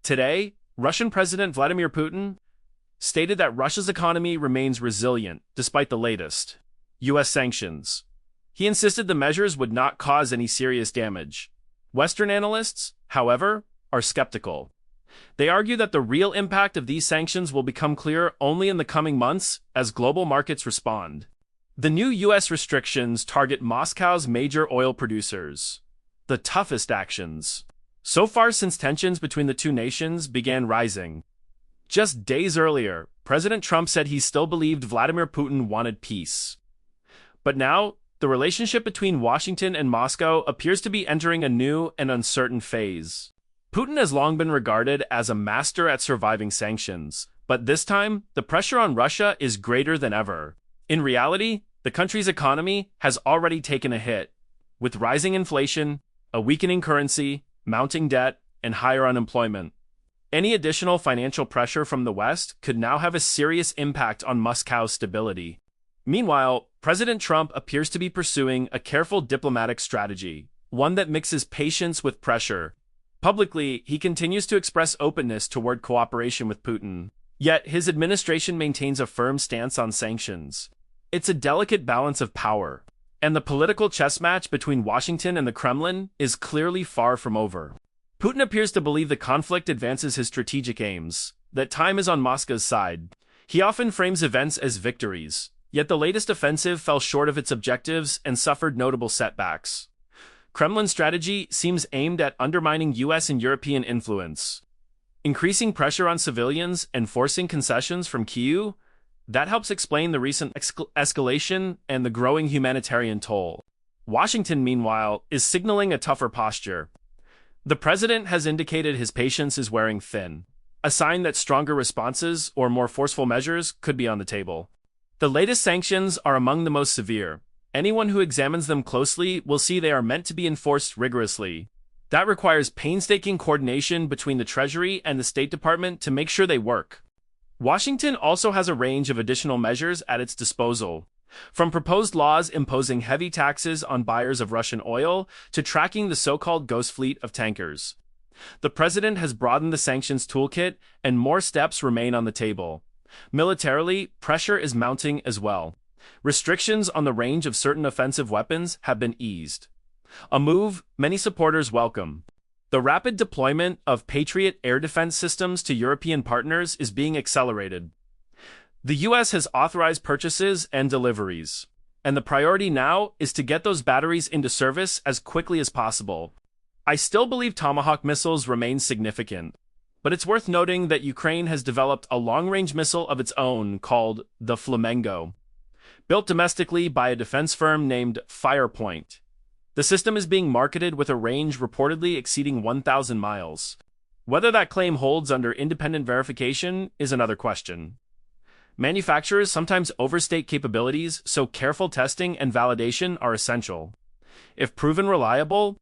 Today, Russian President Vladimir Putin stated that Russia's economy remains resilient despite the latest U.S. sanctions. He insisted the measures would not cause any serious damage. Western analysts, however, are skeptical. They argue that the real impact of these sanctions will become clear only in the coming months as global markets respond. The new U.S. restrictions target Moscow's major oil producers, the toughest actions so far since tensions between the two nations began rising. Just days earlier, President Trump said he still believed Vladimir Putin wanted peace. But now, the relationship between Washington and Moscow appears to be entering a new and uncertain phase. Putin has long been regarded as a master at surviving sanctions, but this time, the pressure on Russia is greater than ever. In reality, the country's economy has already taken a hit, with rising inflation, a weakening currency, mounting debt, and higher unemployment. Any additional financial pressure from the West could now have a serious impact on Moscow's stability. Meanwhile, President Trump appears to be pursuing a careful diplomatic strategy, one that mixes patience with pressure. Publicly, he continues to express openness toward cooperation with Putin. Yet, his administration maintains a firm stance on sanctions. It's a delicate balance of power, and the political chess match between Washington and the Kremlin is clearly far from over. Putin appears to believe the conflict advances his strategic aims, that time is on Moscow's side. He often frames events as victories, yet the latest offensive fell short of its objectives and suffered notable setbacks. Kremlin's strategy seems aimed at undermining U.S. and European influence, increasing pressure on civilians and forcing concessions from Kyiv. That helps explain the recent escalation and the growing humanitarian toll. Washington, meanwhile, is signaling a tougher posture. The president has indicated his patience is wearing thin, a sign that stronger responses or more forceful measures could be on the table. The latest sanctions are among the most severe. Anyone who examines them closely will see they are meant to be enforced rigorously. That requires painstaking coordination between the Treasury and the State Department to make sure they work. Washington also has a range of additional measures at its disposal, from proposed laws imposing heavy taxes on buyers of Russian oil to tracking the so-called ghost fleet of tankers. The president has broadened the sanctions toolkit, and more steps remain on the table. Militarily, pressure is mounting as well. Restrictions on the range of certain offensive weapons have been eased, a move many supporters welcome. The rapid deployment of Patriot air defense systems to European partners is being accelerated. The U.S. has authorized purchases and deliveries, and the priority now is to get those batteries into service as quickly as possible. I still believe Tomahawk missiles remain significant, but it's worth noting that Ukraine has developed a long-range missile of its own called the Flamingo, built domestically by a defense firm named Firepoint. The system is being marketed with a range reportedly exceeding 1,000 miles. Whether that claim holds under independent verification is another question. Manufacturers sometimes overstate capabilities, so careful testing and validation are essential. If proven reliable,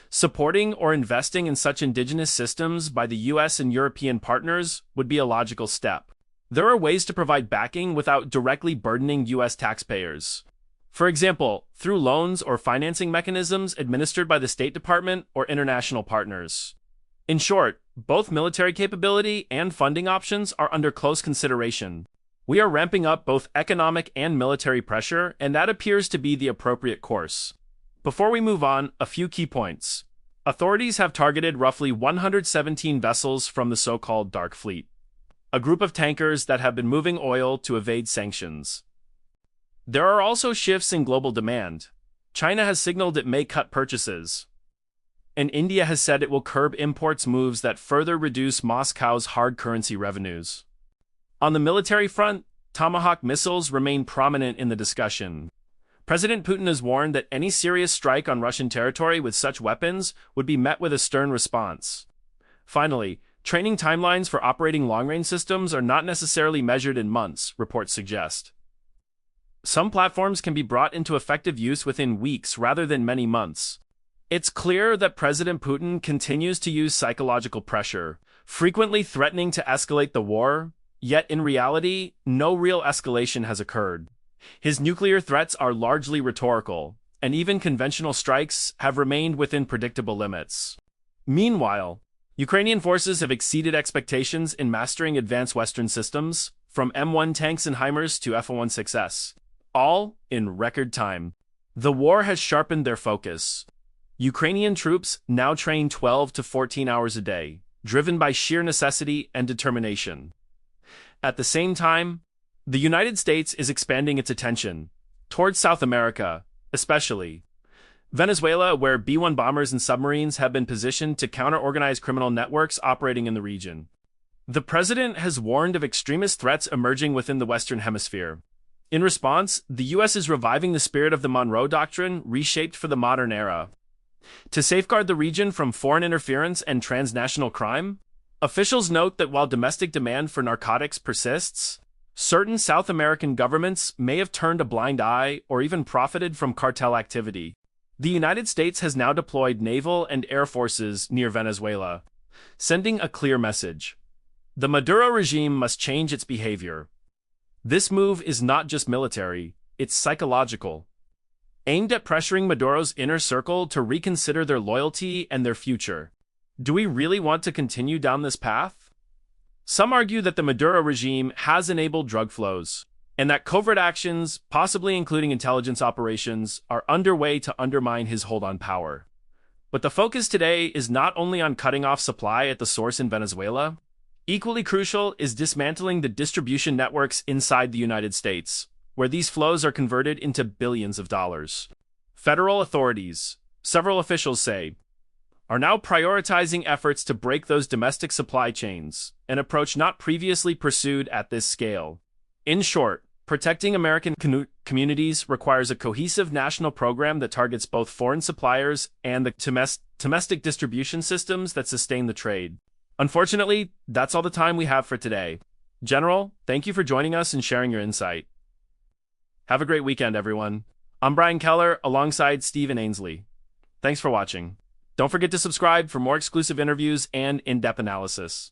supporting or investing in such indigenous systems by the U.S. and European partners would be a logical step. There are ways to provide backing without directly burdening U.S. taxpayers. For example, through loans or financing mechanisms administered by the State Department or international partners. In short, both military capability and funding options are under close consideration. We are ramping up both economic and military pressure, and that appears to be the appropriate course. Before we move on, a few key points. Authorities have targeted roughly 117 vessels from the so-called Dark Fleet, a group of tankers that have been moving oil to evade sanctions. There are also shifts in global demand. China has signaled it may cut purchases, and India has said it will curb imports, moves that further reduce Moscow's hard currency revenues. On the military front, Tomahawk missiles remain prominent in the discussion. President Putin has warned that any serious strike on Russian territory with such weapons would be met with a stern response. Finally, training timelines for operating long-range systems are not necessarily measured in months, reports suggest. Some platforms can be brought into effective use within weeks rather than many months. It's clear that President Putin continues to use psychological pressure, frequently threatening to escalate the war, yet in reality, no real escalation has occurred. His nuclear threats are largely rhetorical, and even conventional strikes have remained within predictable limits. Meanwhile, Ukrainian forces have exceeded expectations in mastering advanced Western systems, from M1 tanks and HIMARS to F-16S, all in record time. The war has sharpened their focus. Ukrainian troops now train 12 to 14 hours a day, driven by sheer necessity and determination. At the same time, the United States is expanding its attention towards South America, especially Venezuela, where B-1 bombers and submarines have been positioned to counter organized criminal networks operating in the region. The president has warned of extremist threats emerging within the Western Hemisphere. In response, the U.S. is reviving the spirit of the Monroe Doctrine, reshaped for the modern era. To safeguard the region from foreign interference and transnational crime, officials note that while domestic demand for narcotics persists, certain South American governments may have turned a blind eye or even profited from cartel activity. The United States has now deployed naval and air forces near Venezuela, sending a clear message. The Maduro regime must change its behavior. This move is not just military, it's psychological, aimed at pressuring Maduro's inner circle to reconsider their loyalty and their future. Do we really want to continue down this path? Some argue that the Maduro regime has enabled drug flows, and that covert actions, possibly including intelligence operations, are underway to undermine his hold on power. But the focus today is not only on cutting off supply at the source in Venezuela. Equally crucial is dismantling the distribution networks inside the United States, where these flows are converted into billions of dollars. Federal authorities, several officials say, are now prioritizing efforts to break those domestic supply chains, an approach not previously pursued at this scale. In short, protecting American communities requires a cohesive national program that targets both foreign suppliers and the domestic distribution systems that sustain the trade. Unfortunately, that's all the time we have for today. General, thank you for joining us and sharing your insight. Have a great weekend, everyone. I'm Brian Keller, alongside Stephen Ainsley. Thanks for watching. Don't forget to subscribe for more exclusive interviews and in-depth analysis.